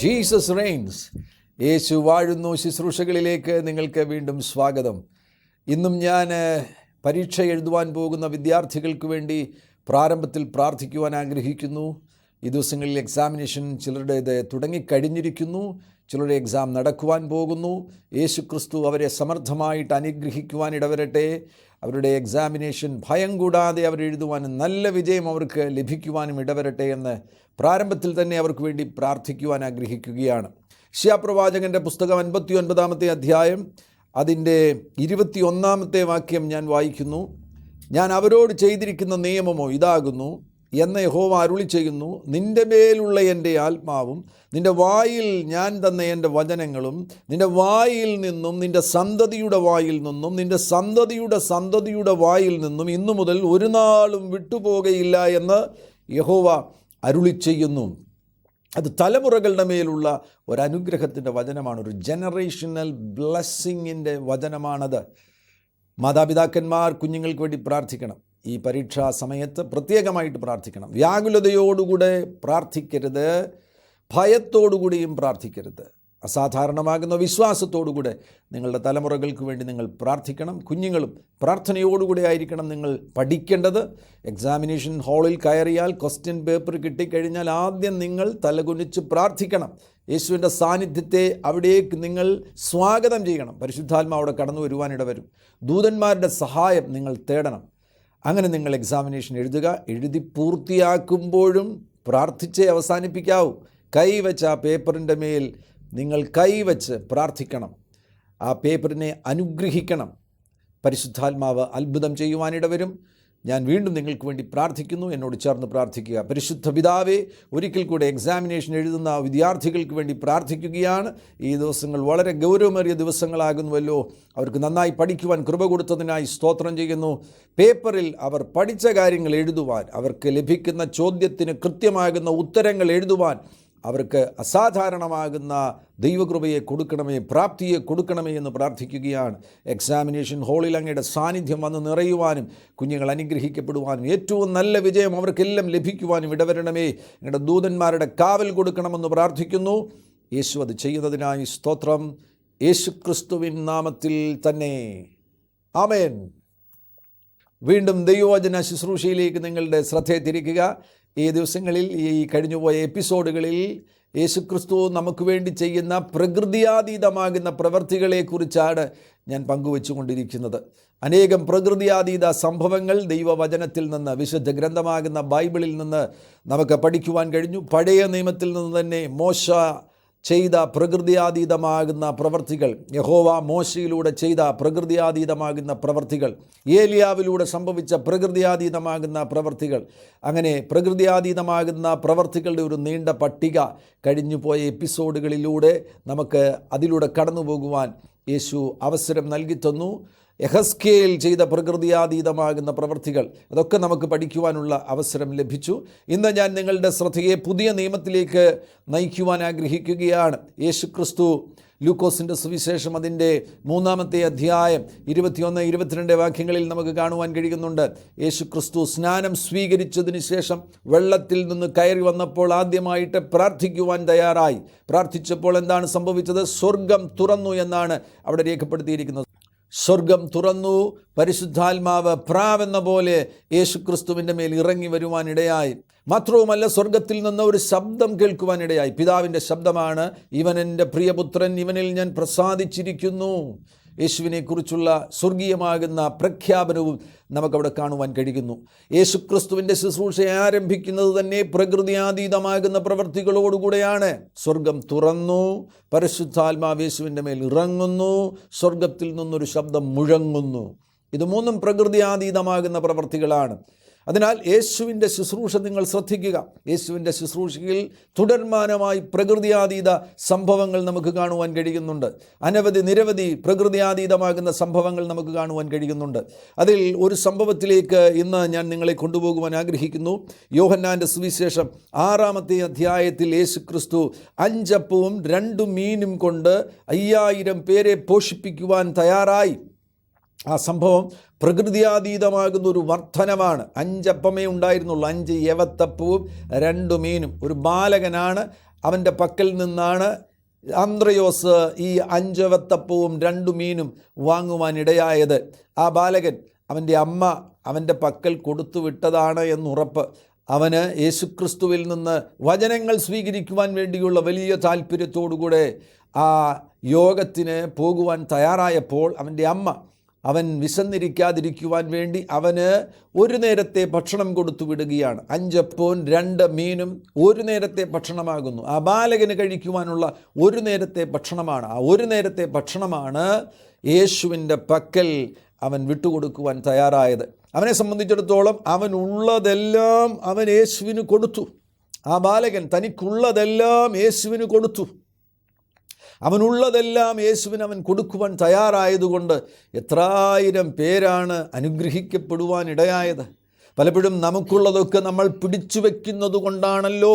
Jesus Reigns. യേശു വാഴുന്നു ശുശ്രൂഷകളിലേക്ക് നിങ്ങൾക്ക് വീണ്ടും സ്വാഗതം. ഇന്നും ഞാൻ പരീക്ഷ എഴുതുവാൻ പോകുന്ന വിദ്യാർത്ഥികൾക്ക് വേണ്ടി പ്രാരംഭത്തിൽ പ്രാർത്ഥിക്കുവാൻ ആഗ്രഹിക്കുന്നു. ഈ ദിവസങ്ങളിൽ എക്സാമിനേഷൻ ചിലരുടേത് തുടങ്ങിക്കഴിഞ്ഞിരിക്കുന്നു, ചിലരുടെ എക്സാം നടക്കുവാൻ പോകുന്നു. യേശു ക്രിസ്തു അവരെ സമർത്ഥമായിട്ട് അനുഗ്രഹിക്കുവാൻ ഇടവരട്ടെ. അവരുടെ എക്സാമിനേഷൻ ഭയം കൂടാതെ അവരെഴുതുവാനും നല്ല വിജയം അവർക്ക് ലഭിക്കുവാനും ഇടവരട്ടെ എന്ന് പ്രാരംഭത്തിൽ തന്നെ അവർക്ക് വേണ്ടി പ്രാർത്ഥിക്കുവാൻ ആഗ്രഹിക്കുകയാണ്. യെശയ്യാപ്രവാചകൻ്റെ പുസ്തകം 59-ാമത്തെ അധ്യായം അതിൻ്റെ 21-ാമത്തെ വാക്യം ഞാൻ വായിക്കുന്നു. ഞാൻ അവരോട് ചെയ്തിരിക്കുന്ന നിയമമോ ഇതാകുന്നു എന്ന് യഹോവ അരുളി ചെയ്യുന്നു. നിൻ്റെ മേലുള്ള എൻ്റെ ആത്മാവും നിൻ്റെ വായിൽ ഞാൻ തന്ന എൻ്റെ വചനങ്ങളും നിൻ്റെ വായിൽ നിന്നും നിൻ്റെ സന്തതിയുടെ വായിൽ നിന്നും നിൻ്റെ സന്തതിയുടെ സന്തതിയുടെ വായിൽ നിന്നും ഇന്നു മുതൽ ഒരു നാളും വിട്ടുപോകയില്ല എന്ന് യഹോവ അരുളി ചെയ്യുന്നു. അത് തലമുറകളുടെ മേലുള്ള ഒരനുഗ്രഹത്തിൻ്റെ വചനമാണ്, ഒരു ജനറേഷണൽ ബ്ലെസ്സിങ്ങിൻ്റെ വചനമാണത്. മാതാപിതാക്കന്മാർ കുഞ്ഞുങ്ങൾക്ക് വേണ്ടി പ്രാർത്ഥിക്കണം. ഈ പരീക്ഷാ സമയത്ത് പ്രത്യേകമായിട്ട് പ്രാർത്ഥിക്കണം. വ്യാകുലതയോടുകൂടെ പ്രാർത്ഥിക്കരുത്, ഭയത്തോടുകൂടിയും പ്രാർത്ഥിക്കരുത്. അസാധാരണമാകുന്ന വിശ്വാസത്തോടുകൂടെ നിങ്ങളുടെ തലമുറകൾക്ക് വേണ്ടി നിങ്ങൾ പ്രാർത്ഥിക്കണം. കുഞ്ഞുങ്ങളും പ്രാർത്ഥനയോടുകൂടെ ആയിരിക്കണം നിങ്ങൾ പഠിക്കേണ്ടത്. എക്സാമിനേഷൻ ഹാളിൽ കയറിയാൽ ക്വസ്റ്റ്യൻ പേപ്പർ കിട്ടിക്കഴിഞ്ഞാൽ ആദ്യം നിങ്ങൾ തലകുനിച്ച് പ്രാർത്ഥിക്കണം. യേശുവിൻ്റെ സാന്നിധ്യത്തെ അവിടേക്ക് നിങ്ങൾ സ്വാഗതം ചെയ്യണം. പരിശുദ്ധാത്മാവ് അവിടെ കടന്നു വരുവാനിട വരും. ദൂതന്മാരുടെ സഹായം നിങ്ങൾ തേടണം. അങ്ങനെ നിങ്ങൾ എക്സാമിനേഷൻ എഴുതുക. എഴുതി പൂർത്തിയാക്കുമ്പോഴും പ്രാർത്ഥിച്ചേ അവസാനിപ്പിക്കാവൂ. കൈവച്ച് ആ പേപ്പറിൻ്റെ മേൽ നിങ്ങൾ കൈവച്ച് പ്രാർത്ഥിക്കണം. ആ പേപ്പറിനെ അനുഗ്രഹിക്കണം. പരിശുദ്ധാത്മാവ് അത്ഭുതം ചെയ്യുവാനിടവരും. ഞാൻ വീണ്ടും നിങ്ങൾക്ക് വേണ്ടി പ്രാർത്ഥിക്കുന്നു. എന്നോട് ചേർന്ന് പ്രാർത്ഥിക്കുക. പരിശുദ്ധ പിതാവേ, ഒരിക്കൽ കൂടെ എക്സാമിനേഷൻ എഴുതുന്ന വിദ്യാർത്ഥികൾക്ക് വേണ്ടി പ്രാർത്ഥിക്കുകയാണ്. ഈ ദിവസങ്ങൾ വളരെ ഗൗരവമേറിയ ദിവസങ്ങളാകുന്നുവല്ലോ. അവർക്ക് നന്നായി പഠിക്കുവാൻ കൃപ കൊടുത്തതിനായി സ്തോത്രം ചെയ്യുന്നു. പേപ്പറിൽ അവർ പഠിച്ച കാര്യങ്ങൾ എഴുതുവാൻ, അവർക്ക് ലഭിക്കുന്ന ചോദ്യത്തിന് കൃത്യമാകുന്ന ഉത്തരങ്ങൾ എഴുതുവാൻ അവർക്ക് അസാധാരണമാകുന്ന ദൈവകൃപയെ കൊടുക്കണമേ, പ്രാപ്തിയെ കൊടുക്കണമേ എന്ന് പ്രാർത്ഥിക്കുകയാണ്. എക്സാമിനേഷൻ ഹാളിൽ അങ്ങയുടെ സാന്നിധ്യം വന്ന് നിറയുവാനും കുഞ്ഞുങ്ങൾ അനുഗ്രഹിക്കപ്പെടുവാനും ഏറ്റവും നല്ല വിജയം അവർക്കെല്ലാം ലഭിക്കുവാനും ഇടവരണമേ. അങ്ങയുടെ ദൂതന്മാരുടെ കാവൽ കൊടുക്കണമെന്ന് പ്രാർത്ഥിക്കുന്നു. യേശു അത് ചെയ്യുന്നതിനായി സ്തോത്രം. യേശു ക്രിസ്തുവിൻ നാമത്തിൽ തന്നെ, ആമേൻ. വീണ്ടും ദൈവവചന ശുശ്രൂഷയിലേക്ക് നിങ്ങളുടെ ശ്രദ്ധയെ തിരിക്കുക. ഈ ദിവസങ്ങളിൽ, ഈ കഴിഞ്ഞുപോയ എപ്പിസോഡുകളിൽ യേശുക്രിസ്തു നമുക്ക് വേണ്ടി ചെയ്യുന്ന പ്രകൃതിയാതീതമാകുന്ന പ്രവൃത്തികളെക്കുറിച്ചാണ് ഞാൻ പങ്കുവച്ചു കൊണ്ടിരിക്കുന്നത്. അനേകം പ്രകൃതിയാതീത സംഭവങ്ങൾ ദൈവവചനത്തിൽ നിന്ന്, വിശുദ്ധ ഗ്രന്ഥമാകുന്ന ബൈബിളിൽ നിന്ന് നമുക്ക് പഠിക്കുവാൻ കഴിഞ്ഞു. പഴയ നിയമത്തിൽ നിന്ന് തന്നെ മോശ ചെയ്ത പ്രകൃതിയാതീതമാകുന്ന പ്രവർത്തികൾ, യഹോവ മോശയിലൂടെ ചെയ്ത പ്രകൃതിയാതീതമാകുന്ന പ്രവർത്തികൾ, ഏലിയാവിലൂടെ സംഭവിച്ച പ്രകൃതിയാതീതമാകുന്ന പ്രവർത്തികൾ, അങ്ങനെ പ്രകൃതിയാതീതമാകുന്ന പ്രവർത്തികളുടെ ഒരു നീണ്ട പട്ടിക കഴിഞ്ഞുപോയ എപ്പിസോഡുകളിലൂടെ നമുക്ക് അതിലൂടെ കടന്നു പോകുവാൻ യേശു അവസരം നൽകി തന്നു. യെഹെസ്കേൽ ചെയ്ത പ്രകൃതിയാതീതമാകുന്ന പ്രവൃത്തികൾ, അതൊക്കെ നമുക്ക് പഠിക്കുവാനുള്ള അവസരം ലഭിച്ചു. ഇന്ന് ഞാൻ നിങ്ങളുടെ ശ്രദ്ധയെ പുതിയ നിയമത്തിലേക്ക് നയിക്കുവാൻ ആഗ്രഹിക്കുകയാണ്. യേശുക്രിസ്തു ലൂക്കോസിൻ്റെ സുവിശേഷം അതിൻ്റെ 3-ാമത്തെ അധ്യായം 21-22 വാക്യങ്ങളിൽ നമുക്ക് കാണുവാൻ കഴിയുന്നുണ്ട്. യേശുക്രിസ്തു സ്നാനം സ്വീകരിച്ചതിന് ശേഷം വെള്ളത്തിൽ നിന്ന് കയറി വന്നപ്പോൾ ആദ്യമായിട്ട് പ്രാർത്ഥിക്കുവാൻ തയ്യാറായി. പ്രാർത്ഥിച്ചപ്പോൾ എന്താണ് സംഭവിച്ചത്? സ്വർഗം തുറന്നു എന്നാണ് അവിടെ രേഖപ്പെടുത്തിയിരിക്കുന്നത്. സ്വർഗം തുറന്നു. പരിശുദ്ധാത്മാവ് പ്രാവെന്ന പോലെ യേശുക്രിസ്തുവിൻ്റെ മേൽ ഇറങ്ങി വരുവാനിടയായി. മാത്രവുമല്ല, സ്വർഗത്തിൽ നിന്ന് ഒരു ശബ്ദം കേൾക്കുവാനിടയായി. പിതാവിൻ്റെ ശബ്ദമാണ്, ഇവൻ എൻ്റെ പ്രിയപുത്രൻ, ഇവനിൽ ഞാൻ പ്രസാദിച്ചിരിക്കുന്നു. യേശുവിനെക്കുറിച്ചുള്ള സ്വർഗീയമാകുന്ന പ്രഖ്യാപനവും നമുക്കവിടെ കാണുവാൻ കഴിയുന്നു. യേശുക്രിസ്തുവിൻ്റെ ശുശ്രൂഷ ആരംഭിക്കുന്നത് തന്നെ പ്രകൃതിയാതീതമാകുന്ന പ്രവൃത്തികളോടുകൂടെയാണ്. സ്വർഗം തുറന്നു, പരിശുദ്ധാത്മാവ് യേശുവിൻ്റെ മേൽ ഇറങ്ങുന്നു, സ്വർഗത്തിൽ നിന്നൊരു ശബ്ദം മുഴങ്ങുന്നു. ഇത് മൂന്നും പ്രകൃതിയാതീതമാകുന്ന പ്രവൃത്തികളാണ്. അതിനാൽ യേശുവിൻ്റെ ശുശ്രൂഷ നിങ്ങൾ ശ്രദ്ധിക്കുക. യേശുവിൻ്റെ ശുശ്രൂഷയിൽ തുടർമാനമായി പ്രകൃതിയാതീത സംഭവങ്ങൾ നമുക്ക് കാണുവാൻ കഴിയുന്നുണ്ട്. നിരവധി പ്രകൃതിയാതീതമാകുന്ന സംഭവങ്ങൾ നമുക്ക് കാണുവാൻ കഴിയുന്നുണ്ട്. അതിൽ ഒരു സംഭവത്തിലേക്ക് ഇന്ന് ഞാൻ നിങ്ങളെ കൊണ്ടുപോകുവാൻ ആഗ്രഹിക്കുന്നു. യോഹന്നാൻ്റെ സുവിശേഷം 6-ാമത്തെ അധ്യായത്തിൽ യേശുക്രിസ്തു 5 അപ്പവും 2 മീനും കൊണ്ട് 5000 പേരെ പോഷിപ്പിക്കുവാൻ തയ്യാറായി. ആ സംഭവം പ്രകൃതിയാതീതമാകുന്ന ഒരു വർധനമാണ്. 5 അപ്പമേ ഉണ്ടായിരുന്നുള്ളൂ. 5 യവത്തപ്പവും 2 മീനും. ഒരു ബാലകനാണ് അവൻ്റെ പക്കൽ നിന്നാണ് അന്ത്രയോസ് ഈ 5 വത്തപ്പവും 2 മീനും വാങ്ങുവാനിടയായത്. ആ ബാലകൻ അവൻ്റെ അമ്മ അവൻ്റെ പക്കൽ കൊടുത്തു വിട്ടതാണ് എന്നുറപ്പ്. അവന് യേശുക്രിസ്തുവിൽ നിന്ന് വചനങ്ങൾ സ്വീകരിക്കുവാൻ വേണ്ടിയുള്ള വലിയ താല്പര്യത്തോടുകൂടെ ആ യോഗത്തിന് പോകുവാൻ തയ്യാറായപ്പോൾ അവൻ്റെ അമ്മ അവൻ വിശന്നിരിക്കാതിരിക്കുവാൻ വേണ്ടി അവന് ഒരു നേരത്തെ ഭക്ഷണം കൊടുത്തു വിടുകയാണ്. 5 അപ്പവും 2 മീനും ഒരു നേരത്തെ ഭക്ഷണമാകുന്നു. ആ ബാലകന് കഴിക്കുവാനുള്ള ഒരു നേരത്തെ ഭക്ഷണമാണ്. ആ ഒരു നേരത്തെ ഭക്ഷണമാണ് യേശുവിൻ്റെ പക്കൽ അവൻ വിട്ടുകൊടുക്കുവാൻ തയ്യാറായത്. അവനെ സംബന്ധിച്ചിടത്തോളം അവനുള്ളതെല്ലാം അവൻ യേശുവിന് കൊടുത്തു. ആ ബാലകൻ തനിക്കുള്ളതെല്ലാം യേശുവിന് കൊടുത്തു. അവനുള്ളതെല്ലാം യേശുവിന് അവൻ കൊടുക്കുവാൻ തയ്യാറായതുകൊണ്ട് എത്രായിരം പേരാണ് അനുഗ്രഹിക്കപ്പെടുവാനിടയായത്. പലപ്പോഴും നമുക്കുള്ളതൊക്കെ നമ്മൾ പിടിച്ചു വയ്ക്കുന്നത് കൊണ്ടാണല്ലോ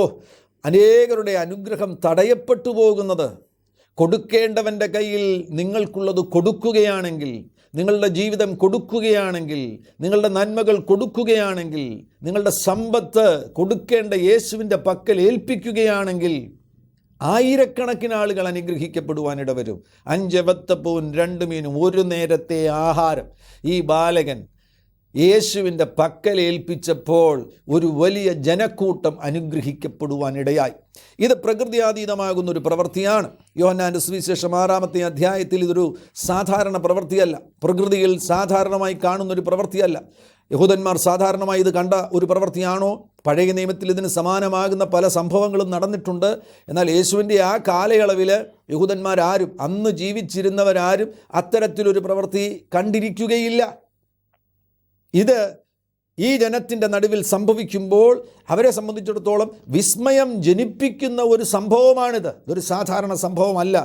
അനേകരുടെ അനുഗ്രഹം തടയപ്പെട്ടു പോകുന്നത്. കൊടുക്കേണ്ടവൻ്റെ കയ്യിൽ നിങ്ങൾക്കുള്ളത് കൊടുക്കുകയാണെങ്കിൽ, നിങ്ങളുടെ ജീവിതം കൊടുക്കുകയാണെങ്കിൽ, നിങ്ങളുടെ നന്മകൾ കൊടുക്കുകയാണെങ്കിൽ, നിങ്ങളുടെ സമ്പത്ത് കൊടുക്കേണ്ട യേശുവിൻ്റെ പക്കൽ ഏൽപ്പിക്കുകയാണെങ്കിൽ ആയിരക്കണക്കിന് ആളുകൾ അനുഗ്രഹിക്കപ്പെടുവാനിട വരും. 5 വത്തപ്പവും 2 മീനും ഒരു നേരത്തെ ആഹാരം ഈ ബാലകൻ യേശുവിൻ്റെ പക്കൽ ഏൽപ്പിച്ചപ്പോൾ ഒരു വലിയ ജനക്കൂട്ടം അനുഗ്രഹിക്കപ്പെടുവാനിടയായി. ഇത് പ്രകൃതിയാതീതമാകുന്നൊരു പ്രവൃത്തിയാണ്. യോഹന്നാൻ്റെ സുവിശേഷം 6-ാമത്തെ അധ്യായത്തിൽ ഇതൊരു സാധാരണ പ്രവൃത്തിയല്ല, പ്രകൃതിയിൽ സാധാരണമായി കാണുന്നൊരു പ്രവൃത്തിയല്ല. യഹൂദന്മാർ സാധാരണമായി ഇത് കണ്ട ഒരു പ്രവൃത്തിയാണോ? പഴയ നിയമത്തിൽ ഇതിന് സമാനമാകുന്ന പല സംഭവങ്ങളും നടന്നിട്ടുണ്ട്. എന്നാൽ യേശുവിൻ്റെ ആ കാലയളവിൽ യഹൂദന്മാരാരും, അന്ന് ജീവിച്ചിരുന്നവരാരും അത്തരത്തിലൊരു പ്രവൃത്തി കണ്ടിരിക്കുകയില്ല. ഇത് ഈ ജനത്തിൻ്റെ നടുവിൽ സംഭവിക്കുമ്പോൾ അവരെ സംബന്ധിച്ചിടത്തോളം വിസ്മയം ജനിപ്പിക്കുന്ന ഒരു സംഭവമാണിത്. ഇതൊരു സാധാരണ സംഭവമല്ല.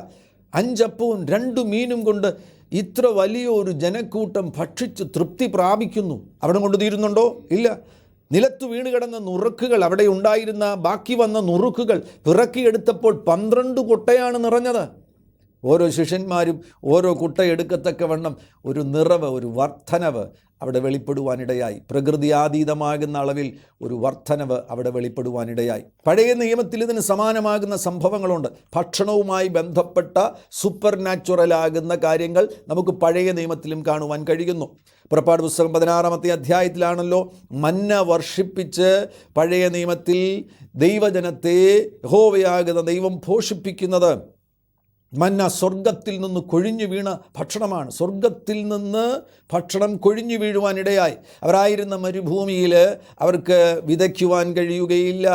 5 അപ്പവും 2 മീനും കൊണ്ട് ഇത്ര വലിയൊരു ജനക്കൂട്ടം ഭക്ഷിച്ച് തൃപ്തി പ്രാപിക്കുന്നു. അവിടെ കൊണ്ട് തീരുന്നുണ്ടോ? ഇല്ല. നിലത്തു വീണ് കിടന്ന നുറുക്കുകൾ, അവിടെ ഉണ്ടായിരുന്ന ബാക്കി വന്ന നുറുക്കുകൾ പിറക്കിയെടുത്തപ്പോൾ 12 കുട്ടയാണ് നിറഞ്ഞത്. ഓരോ ശിഷ്യന്മാരും ഓരോ കുട്ട എടുക്കത്തക്കവണ്ണം ഒരു നിറവ്, ഒരു വർധനവ് അവിടെ വെളിപ്പെടുവാനിടയായി. പ്രകൃതിയാതീതമാകുന്ന അളവിൽ ഒരു വർധനവ് അവിടെ വെളിപ്പെടുവാനിടയായി. പഴയ നിയമത്തിൽ ഇതിന് സമാനമാകുന്ന സംഭവങ്ങളുണ്ട്. ഭക്ഷണവുമായി ബന്ധപ്പെട്ട സൂപ്പർ നാച്ചുറലാകുന്ന കാര്യങ്ങൾ നമുക്ക് പഴയ നിയമത്തിലും കാണുവാൻ കഴിയുന്നു. പുറപ്പാട് പുസ്തകം 16-ാമത്തെ അധ്യായത്തിലാണല്ലോ മന്ന വർഷിപ്പിച്ച് പഴയ നിയമത്തിൽ ദൈവജനത്തെ യഹോവയാകുന്ന ദൈവം പോഷിപ്പിക്കുന്നത്. മന്ന സ്വർഗത്തിൽ നിന്ന് കൊഴിഞ്ഞു വീണ ഭക്ഷണമാണ്. സ്വർഗത്തിൽ നിന്ന് ഭക്ഷണം കൊഴിഞ്ഞു വീഴുവാനിടയായി. അവരായിരുന്ന മരുഭൂമിയിൽ അവർക്ക് വിതയ്ക്കുവാൻ കഴിയുകയില്ല.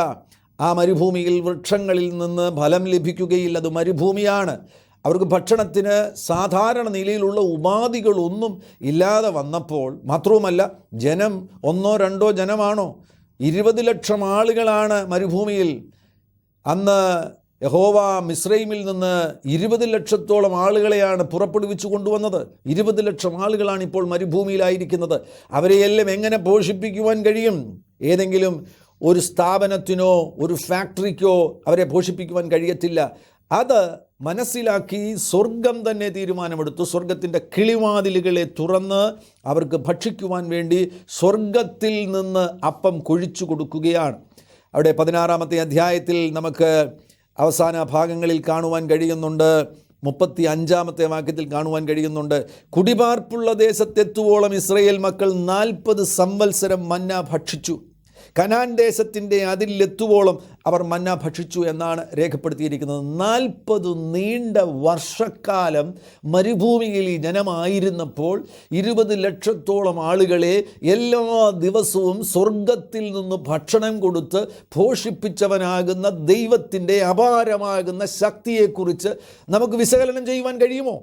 ആ മരുഭൂമിയിൽ വൃക്ഷങ്ങളിൽ നിന്ന് ഫലം ലഭിക്കുകയില്ല. അത് മരുഭൂമിയാണ്. അവർക്ക് ഭക്ഷണത്തിന് സാധാരണ നിലയിലുള്ള ഉപാധികളൊന്നും ഇല്ലാതെ വന്നപ്പോൾ, മാത്രവുമല്ല ജനം 1-2 ജനമാണോ, 20 ലക്ഷം ആളുകളാണ് മരുഭൂമിയിൽ. അന്ന് യഹോവ മിസ്രൈമിൽ നിന്ന് 20 ലക്ഷത്തോളം ആളുകളെയാണ് പുറപ്പെടുവിച്ചു കൊണ്ടുവന്നത്. 20 ലക്ഷം ആളുകളാണ് ഇപ്പോൾ മരുഭൂമിയിലായിരിക്കുന്നത്. അവരെയെല്ലാം എങ്ങനെ പോഷിപ്പിക്കുവാൻ കഴിയും? ഏതെങ്കിലും ഒരു സ്ഥാപനത്തിനോ ഒരു ഫാക്ടറിക്കോ അവരെ പോഷിപ്പിക്കുവാൻ കഴിയത്തില്ല. അത് മനസ്സിലാക്കി സ്വർഗം തന്നെ തീരുമാനമെടുത്തു. സ്വർഗത്തിൻ്റെ കിളിവാതിലുകളെ തുറന്ന് അവർക്ക് ഭക്ഷിക്കുവാൻ വേണ്ടി സ്വർഗത്തിൽ നിന്ന് അപ്പം കൊഴിച്ചു കൊടുക്കുകയാണ്. അവിടെ 16-ാമത്തെ അധ്യായത്തിൽ നമുക്ക് അവസാന ഭാഗങ്ങളിൽ കാണുവാൻ കഴിയുന്നുണ്ട്. 35-ാമത്തെ വാക്യത്തിൽ കാണുവാൻ കഴിയുന്നുണ്ട്, കുടിപാർപ്പുള്ള ദേശത്തെത്തുവോളം ഇസ്രായേൽ മക്കൾ 40 സംവത്സരം മന്ന ഭക്ഷിച്ചു. കനാൻ ദേശത്തിൻ്റെ അതിലെത്തുവോളം അവർ മന്ന ഭക്ഷിച്ചു എന്നാണ് രേഖപ്പെടുത്തിയിരിക്കുന്നത്. 40 നീണ്ട വർഷക്കാലം മരുഭൂമിയിൽ ഈ ജനമായിരുന്നപ്പോൾ 20 ലക്ഷത്തോളം ആളുകളെ എല്ലാ ദിവസവും സ്വർഗത്തിൽ നിന്ന് ഭക്ഷണം കൊടുത്ത് പോഷിപ്പിച്ചവനാകുന്ന ദൈവത്തിൻ്റെ അപാരമാകുന്ന ശക്തിയെക്കുറിച്ച് നമുക്ക് വിശകലനം ചെയ്യുവാൻ കഴിയുമോ?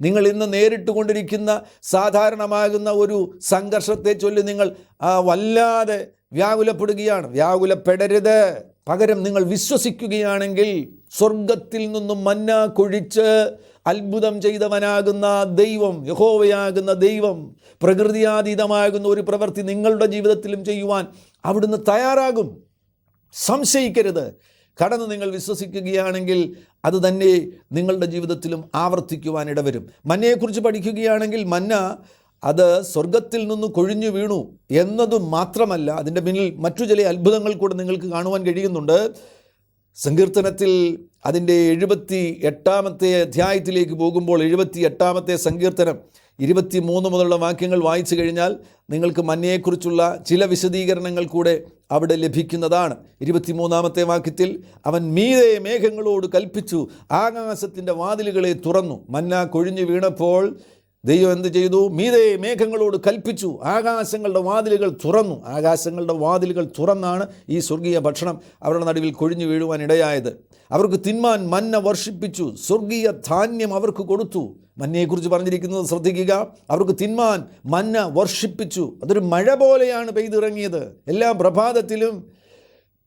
നിങ്ങൾ ഇന്ന് നേരിട്ട് കൊണ്ടിരിക്കുന്ന സാധാരണമാകുന്ന ഒരു സംഘർഷത്തെ ചൊല്ലി നിങ്ങൾ വല്ലാതെ വ്യാകുലപ്പെടുകയാണ്. വ്യാകുലപ്പെടരുത്. പകരം നിങ്ങൾ വിശ്വസിക്കുകയാണെങ്കിൽ സ്വർഗത്തിൽ നിന്നും മന്ന കൊഴിച്ച് അത്ഭുതം ചെയ്തവനാകുന്ന ദൈവം, യഹോവയാകുന്ന ദൈവം, പ്രകൃതിയാതീതമാകുന്ന ഒരു പ്രവൃത്തി നിങ്ങളുടെ ജീവിതത്തിലും ചെയ്യുവാൻ അവിടുന്ന് തയ്യാറാകും. സംശയിക്കരുത്. കടന്ന് നിങ്ങൾ വിശ്വസിക്കുകയാണെങ്കിൽ അത് തന്നെ നിങ്ങളുടെ ജീവിതത്തിലും ആവർത്തിക്കുവാൻ ഇടവരും. മന്നയെക്കുറിച്ച് പഠിക്കുകയാണെങ്കിൽ മന്ന അത് സ്വർഗത്തിൽ നിന്ന് കൊഴിഞ്ഞു വീണു എന്നത് മാത്രമല്ല, അതിൻ്റെ പിന്നിൽ മറ്റു ചില അത്ഭുതങ്ങൾ കൂടെ നിങ്ങൾക്ക് കാണുവാൻ കഴിയുന്നുണ്ട്. സങ്കീർത്തനത്തിൽ അതിൻ്റെ 78 അധ്യായത്തിലേക്ക് പോകുമ്പോൾ 78 സങ്കീർത്തനം 23 മുതലുള്ള വാക്യങ്ങൾ വായിച്ചു കഴിഞ്ഞാൽ നിങ്ങൾക്ക് മന്നയെക്കുറിച്ചുള്ള ചില വിശദീകരണങ്ങൾ കൂടെ അവിടെ ലഭിക്കുന്നതാണ്. 23 വാക്യത്തിൽ അവൻ മീതെ മേഘങ്ങളോട് കൽപ്പിച്ചു, ആകാശത്തിൻ്റെ വാതിലുകളെ തുറന്നു. മന്ന കൊഴിഞ്ഞു വീണപ്പോൾ ദൈവം എന്ത് ചെയ്തു? മീതെ മേഘങ്ങളോട് കൽപ്പിച്ചു, ആകാശങ്ങളുടെ വാതിലുകൾ തുറന്നു. ആകാശങ്ങളുടെ വാതിലുകൾ തുറന്നാണ് ഈ സ്വർഗീയ ഭക്ഷണം അവരുടെ നടുവിൽ കൊഴിഞ്ഞു വീഴുവാൻ ഇടയായത്. അവർക്ക് തിന്മാൻ മന്ന വർഷിപ്പിച്ചു, സ്വർഗീയ ധാന്യം അവർക്ക് കൊടുത്തു. മന്നയെക്കുറിച്ച് പറഞ്ഞിരിക്കുന്നത് ശ്രദ്ധിക്കുക. അവർക്ക് തിന്മാൻ മന്ന വർഷിപ്പിച്ചു. അതൊരു മഴ പോലെയാണ് പെയ്തിറങ്ങിയത്. എല്ലാ പ്രഭാതത്തിലും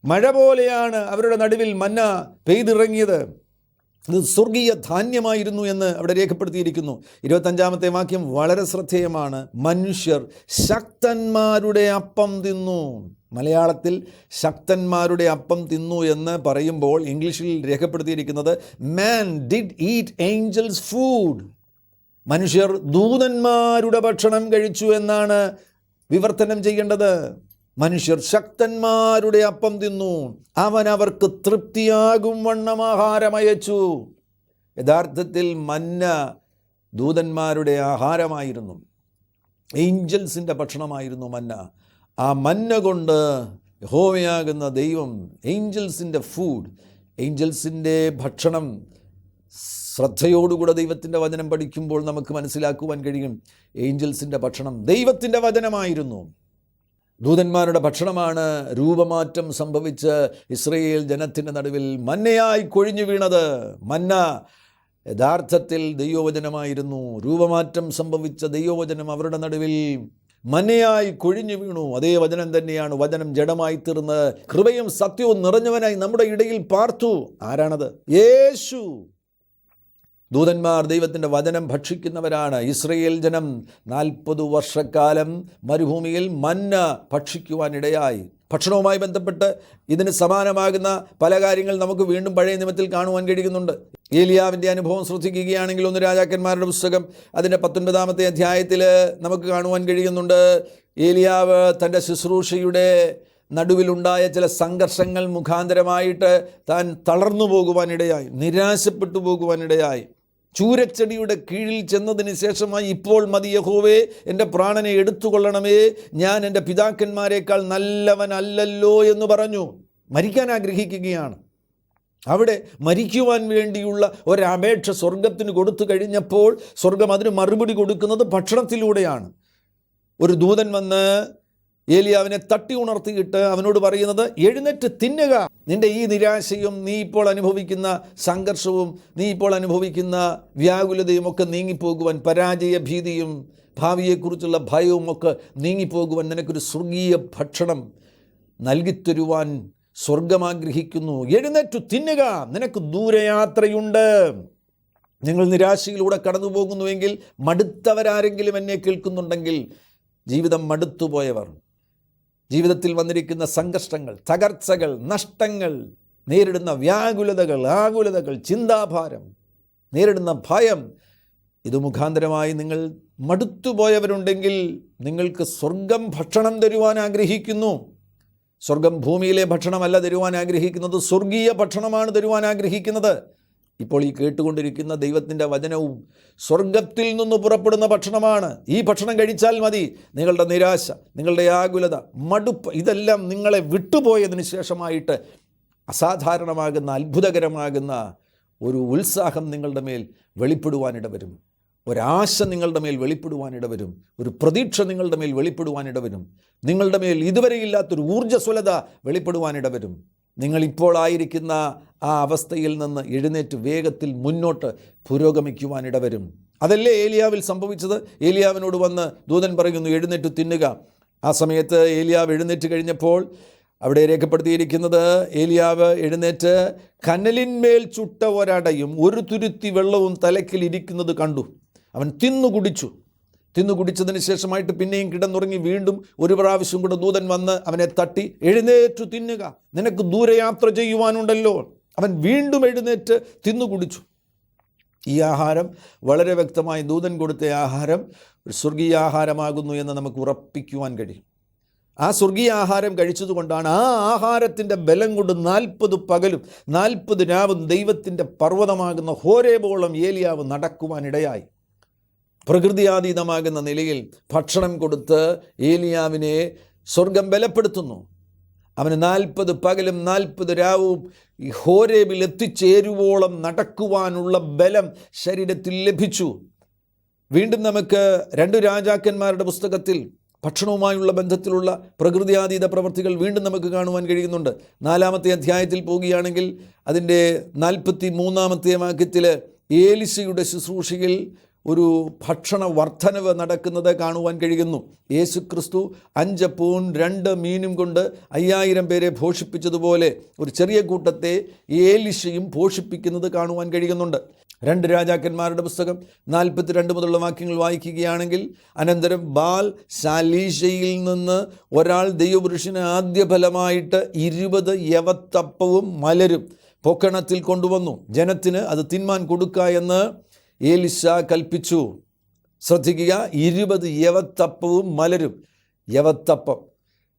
മഴ പോലെയാണ് അവരുടെ നടുവിൽ മന്ന പെയ്തിറങ്ങിയത്. ഇത് സ്വർഗീയ ധാന്യമായിരുന്നു എന്ന് അവിടെ രേഖപ്പെടുത്തിയിരിക്കുന്നു. 25 വാക്യം വളരെ ശ്രദ്ധേയമാണ്. മനുഷ്യർ ശക്തന്മാരുടെ അപ്പം തിന്നു. മലയാളത്തിൽ ശക്തന്മാരുടെ അപ്പം തിന്നു എന്ന് പറയുമ്പോൾ ഇംഗ്ലീഷിൽ രേഖപ്പെടുത്തിയിരിക്കുന്നത് മാൻ ഡിഡ് ഈറ്റ് ഏഞ്ചൽസ് ഫുഡ്. മനുഷ്യർ ദൂതന്മാരുടെ ഭക്ഷണം കഴിച്ചു എന്നാണ് വിവർത്തനം ചെയ്യേണ്ടത്. മനുഷ്യർ ശക്തന്മാരുടെ അപ്പം തിന്നു, അവൻ അവർക്ക് തൃപ്തിയാകും വണ്ണം ആഹാരമയച്ചു. യഥാർത്ഥത്തിൽ മന്ന ദൂതന്മാരുടെ ആഹാരമായിരുന്നു, ഏഞ്ചൽസിൻ്റെ ഭക്ഷണമായിരുന്നു മന്ന. ആ മന്ന കൊണ്ട് യഹോവയാകുന്ന ദൈവം, ഏഞ്ചൽസിൻ്റെ ഫുഡ്, ഏഞ്ചൽസിൻ്റെ ഭക്ഷണം, ശ്രദ്ധയോടുകൂടെ ദൈവത്തിൻ്റെ വചനം പഠിക്കുമ്പോൾ നമുക്ക് മനസ്സിലാക്കുവാൻ കഴിയും. ഏഞ്ചൽസിൻ്റെ ഭക്ഷണം ദൈവത്തിൻ്റെ വചനമായിരുന്നു. ദൂതന്മാരുടെ ഭക്ഷണമാണ് രൂപമാറ്റം സംഭവിച്ച് ഇസ്രയേൽ ജനത്തിൻ്റെ നടുവിൽ മന്നയായി കൊഴിഞ്ഞു വീണത്. മന്ന യഥാർത്ഥത്തിൽ ദൈവവചനമായിരുന്നു. രൂപമാറ്റം സംഭവിച്ച ദൈവവചനം അവരുടെ നടുവിൽ മന്നയായി കൊഴിഞ്ഞു വീണു. അതേ വചനം തന്നെയാണ് വചനം ജഡമായി തീർന്ന് കൃപയും സത്യവും നിറഞ്ഞവനായി നമ്മുടെ ഇടയിൽ പാർത്തു. ആരാണത്? യേശു. ദൂതന്മാർ ദൈവത്തിൻ്റെ വചനം ഭക്ഷിക്കുന്നവരാണ്. ഇസ്രയേൽ ജനം 40 വർഷക്കാലം മരുഭൂമിയിൽ മന്ന ഭക്ഷിക്കുവാനിടയായി. ഭക്ഷണവുമായി ബന്ധപ്പെട്ട് ഇതിന് സമാനമാകുന്ന പല കാര്യങ്ങൾ നമുക്ക് വീണ്ടും പഴയ നിയമത്തിൽ കാണുവാൻ കഴിയുന്നുണ്ട്. ഏലിയാവിൻ്റെ അനുഭവം ശ്രദ്ധിക്കുകയാണെങ്കിൽ 1 രാജാക്കന്മാരുടെ പുസ്തകം അതിൻ്റെ 19 അധ്യായത്തിൽ നമുക്ക് കാണുവാൻ കഴിയുന്നുണ്ട്. ഏലിയാവ് തൻ്റെ ശുശ്രൂഷയുടെ നടുവിലുണ്ടായ ചില സംഘർഷങ്ങൾ മുഖാന്തരമായിട്ട് താൻ തളർന്നു പോകുവാനിടയായി, നിരാശപ്പെട്ടു പോകുവാനിടയായി. ചൂരച്ചെടിയുടെ കീഴിൽ ചെന്നതിന് ശേഷമായി ഇപ്പോൾ മതി യഹോവേ, എൻ്റെ പ്രാണനെ എടുത്തുകൊള്ളണമേ, ഞാൻ എൻ്റെ പിതാക്കന്മാരെക്കാൾ നല്ലവനല്ലല്ലോ എന്ന് പറഞ്ഞു. മരിക്കാൻ ആഗ്രഹിക്കുകയാണ്. അവിടെ മരിക്കുവാൻ വേണ്ടിയുള്ള ഒരപേക്ഷ സ്വർഗത്തിന് കൊടുത്തു കഴിഞ്ഞപ്പോൾ സ്വർഗം അതിന് മറുപടി കൊടുക്കുന്നത് ഭക്ഷണത്തിലൂടെയാണ്. ഒരു ദൂതൻ വന്ന് ഏലിയാവിനെ തട്ടി ഉണർത്തിയിട്ട് അവനോട് പറയുന്നത്, എഴുന്നേറ്റ് തിന്നുക. നിൻ്റെ ഈ നിരാശയും നീ ഇപ്പോൾ അനുഭവിക്കുന്ന സംഘർഷവും നീ ഇപ്പോൾ അനുഭവിക്കുന്ന വ്യാകുലതയും ഒക്കെ നീങ്ങിപ്പോകുവാൻ, പരാജയ ഭീതിയും ഭാവിയെക്കുറിച്ചുള്ള ഭയവും ഒക്കെ നീങ്ങിപ്പോകുവാൻ നിനക്കൊരു സ്വർഗീയ ഭക്ഷണം നൽകിത്തരുവാൻ സ്വർഗം ആഗ്രഹിക്കുന്നു. എഴുന്നേറ്റു തിന്നുക, നിനക്ക് ദൂരയാത്രയുണ്ട്. നിങ്ങൾ നിരാശയിലൂടെ കടന്നു പോകുന്നുവെങ്കിൽ, മടുത്തവരാരെങ്കിലും എന്നെ കേൾക്കുന്നുണ്ടെങ്കിൽ, ജീവിതം മടുത്തുപോയവർ, ജീവിതത്തിൽ വന്നിരിക്കുന്ന സംഘർഷങ്ങൾ, തകർച്ചകൾ, നഷ്ടങ്ങൾ, നേരിടുന്ന വ്യാകുലതകൾ, ആകുലതകൾ, ചിന്താഭാരം, നേരിടുന്ന ഭയം, ഇത് മുഖാന്തരമായി നിങ്ങൾ മടുത്തുപോയവരുണ്ടെങ്കിൽ നിങ്ങൾക്ക് സ്വർഗം ഭക്ഷണം തരുവാൻ ആഗ്രഹിക്കുന്നു. സ്വർഗം ഭൂമിയിലെ ഭക്ഷണമല്ല തരുവാൻ ആഗ്രഹിക്കുന്നത്, സ്വർഗീയ ഭക്ഷണമാണ് തരുവാൻ ആഗ്രഹിക്കുന്നത്. ഇപ്പോൾ ഈ കേട്ടുകൊണ്ടിരിക്കുന്ന ദൈവത്തിൻ്റെ വചനവും സ്വർഗത്തിൽ നിന്ന് പുറപ്പെടുന്ന ഭക്ഷണമാണ്. ഈ ഭക്ഷണം കഴിച്ചാൽ മതി നിങ്ങളുടെ നിരാശ, നിങ്ങളുടെ ആകുലത, മടുപ്പ് ഇതെല്ലാം നിങ്ങളെ വിട്ടുപോയതിന് ശേഷമായിട്ട് അസാധാരണമാകുന്ന, അത്ഭുതകരമാകുന്ന ഒരു ഉത്സാഹം നിങ്ങളുടെ മേൽ വെളിപ്പെടുവാനിടവരും. ഒരാശ നിങ്ങളുടെ മേൽ വെളിപ്പെടുവാനിടവരും. ഒരു പ്രതീക്ഷ നിങ്ങളുടെ മേൽ വെളിപ്പെടുവാനിടവരും. നിങ്ങളുടെ മേൽ ഇതുവരെയില്ലാത്തൊരു ഊർജ്ജസ്വലത വെളിപ്പെടുവാനിടവരും. നിങ്ങളിപ്പോൾ ആയിരിക്കുന്ന ആ അവസ്ഥയിൽ നിന്ന് എഴുന്നേറ്റ് വേഗത്തിൽ മുന്നോട്ട് പുരോഗമിക്കുവാനിടവരും. അതല്ലേ ഏലിയാവിൽ സംഭവിച്ചത്? ഏലിയാവിനോട് വന്ന് ദൂതൻ പറയുന്നു, എഴുന്നേറ്റ് തിന്നുക. ആ സമയത്ത് ഏലിയാവ് എഴുന്നേറ്റ് കഴിഞ്ഞപ്പോൾ അവിടെ രേഖപ്പെടുത്തിയിരിക്കുന്നത്, ഏലിയാവ് എഴുന്നേറ്റ് കനലിന്മേൽ ചുട്ട ഒരടയും ഒരു തുരുത്തി വെള്ളവും തലയ്ക്കിൽ ഇരിക്കുന്നത് കണ്ടു. അവൻ തിന്നുകുടിച്ചതിന് ശേഷമായിട്ട് പിന്നെയും കിടന്നുറങ്ങി. വീണ്ടും ഒരു പ്രാവശ്യം കൂടെ ദൂതൻ വന്ന് അവനെ തട്ടി, എഴുന്നേറ്റു തിന്നുക, നിനക്ക് ദൂരയാത്ര ചെയ്യുവാനുണ്ടല്ലോ. അവൻ വീണ്ടും എഴുന്നേറ്റ് തിന്നുകുടിച്ചു. ഈ ആഹാരം വളരെ വ്യക്തമായി ദൂതൻ കൊടുത്ത ആഹാരം ഒരു സ്വർഗീയ ആഹാരമാകുന്നു എന്ന് നമുക്ക് ഉറപ്പിക്കുവാൻ കഴിയും. ആ സ്വർഗീയ ആഹാരം കഴിച്ചതുകൊണ്ടാണ് ആ ആഹാരത്തിൻ്റെ ബലം കൊണ്ട് 40 പകലും 40 രാവും ദൈവത്തിൻ്റെ പർവ്വതമാകുന്ന ഹോരേബോളം ഏലിയാവ് നടക്കുവാനിടയായി. പ്രകൃതിയാതീതമാകുന്ന നിലയിൽ ഭക്ഷണം കൊടുത്ത് ഏലിയാവിനെ സ്വർഗം ബലപ്പെടുത്തുന്നു. അവന് 40 പകലും 40 രാവും ഈ ഹോരേബിൽ എത്തിച്ചേരുവോളം നടക്കുവാനുള്ള ബലം ശരീരത്തിൽ ലഭിച്ചു. വീണ്ടും നമുക്ക് 2 രാജാക്കന്മാരുടെ പുസ്തകത്തിൽ ഭക്ഷണവുമായുള്ള ബന്ധത്തിലുള്ള പ്രകൃതിയാതീത പ്രവർത്തികൾ വീണ്ടും നമുക്ക് കാണുവാൻ കഴിയുന്നുണ്ട്. 4-ാമത്തെ അധ്യായത്തിൽ പോവുകയാണെങ്കിൽ അതിൻ്റെ 43-ാമത്തെ വാക്യത്തിൽ ഏലിശയുടെ ശുശ്രൂഷയിൽ ഒരു ഭക്ഷണ വർധനവ് നടക്കുന്നത് കാണുവാൻ കഴിയുന്നു. യേശുക്രിസ്തു 5 അപ്പവും 2 മീനും കൊണ്ട് 5000 പേരെ പോഷിപ്പിച്ചതുപോലെ ഒരു ചെറിയ കൂട്ടത്തെ ഏലിശയും പോഷിപ്പിക്കുന്നത് കാണുവാൻ കഴിയുന്നുണ്ട്. 2 രാജാക്കന്മാരുടെ പുസ്തകം 42 മുതലുള്ള വാക്യങ്ങൾ വായിക്കുകയാണെങ്കിൽ, അനന്തരം ബാൽ ശാലീശയിൽ നിന്ന് ഒരാൾ ദൈവപുരുഷന് ആദ്യ ഫലമായിട്ട് 20 യവത്തപ്പവും മലരും പൊക്കണത്തിൽ കൊണ്ടുവന്നു. ജനത്തിന് അത് തിന്മാൻ കൊടുക്ക എന്ന് ഏലിശ കൽപ്പിച്ചു. ശ്രദ്ധിക്കുക, 20 യവത്തപ്പവും മലരും. യവത്തപ്പം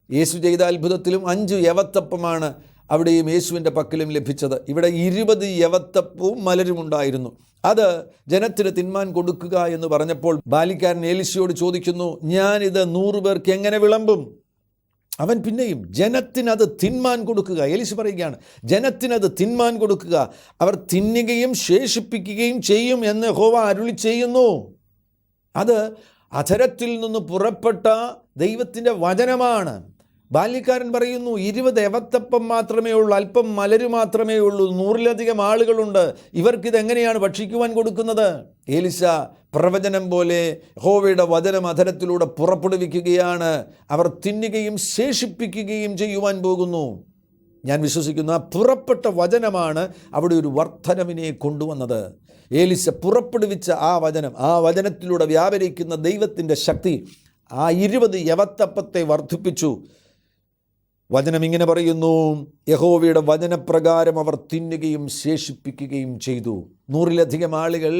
യേശു ചെയ്ത അത്ഭുതത്തിലും 5 യവത്തപ്പമാണ് അവിടെയും യേശുവിൻ്റെ പക്കലും ലഭിച്ചത്. ഇവിടെ 20 യവത്തപ്പവും മലരും ഉണ്ടായിരുന്നു. അത് ജനത്തിന് തിന്മാൻ കൊടുക്കുക എന്ന് പറഞ്ഞപ്പോൾ ബാലിക്കാരൻ ഏലിശയോട് ചോദിക്കുന്നു, ഞാനിത് 100 പേർക്ക് എങ്ങനെ വിളമ്പും? അവൻ പിന്നെയും ജനത്തിനത് തിന്മാൻ കൊടുക്കുക. ഏലിശ പറയുകയാണ്, ജനത്തിനത് തിന്മാൻ കൊടുക്കുക, അവർ തിന്നുകയും ശേഷിപ്പിക്കുകയും ചെയ്യും എന്ന് യഹോവ അരുളി ചെയ്യുന്നു. അത് അധരത്തിൽ നിന്ന് പുറപ്പെട്ട ദൈവത്തിൻ്റെ വചനമാണ്. ബാല്യക്കാരൻ പറയുന്നു, 20 യവത്തപ്പം മാത്രമേ ഉള്ളൂ, അല്പം മലരു മാത്രമേ ഉള്ളൂ, 100-ലധികം ആളുകളുണ്ട്, ഇവർക്കിതെങ്ങനെയാണ് ഭക്ഷിക്കുവാൻ കൊടുക്കുന്നത്? ഏലിശ പ്രവചനം പോലെ യഹോവയുടെ വചനം അധരത്തിലൂടെ പുറപ്പെടുവിക്കുകയാണ്. അവർ തിന്നുകയും ശേഷിപ്പിക്കുകയും ചെയ്യുവാൻ പോകുന്നു. ഞാൻ വിശ്വസിക്കുന്ന പുറപ്പെട്ട വചനമാണ് അവിടെ ഒരു വർധനവിനെ കൊണ്ടുവന്നത്. ഏലിശ പുറപ്പെടുവിച്ച ആ വചനം, ആ വചനത്തിലൂടെ വ്യാപരിക്കുന്ന ദൈവത്തിൻ്റെ ശക്തി ആ 20 യവത്തപ്പത്തെ വർദ്ധിപ്പിച്ചു. വചനം ഇങ്ങനെ പറയുന്നു, യഹോവയുടെ വചനപ്രകാരം അവർ തിന്നുകയും ശേഷിപ്പിക്കുകയും ചെയ്തു. 100-ലധികം ആളുകൾ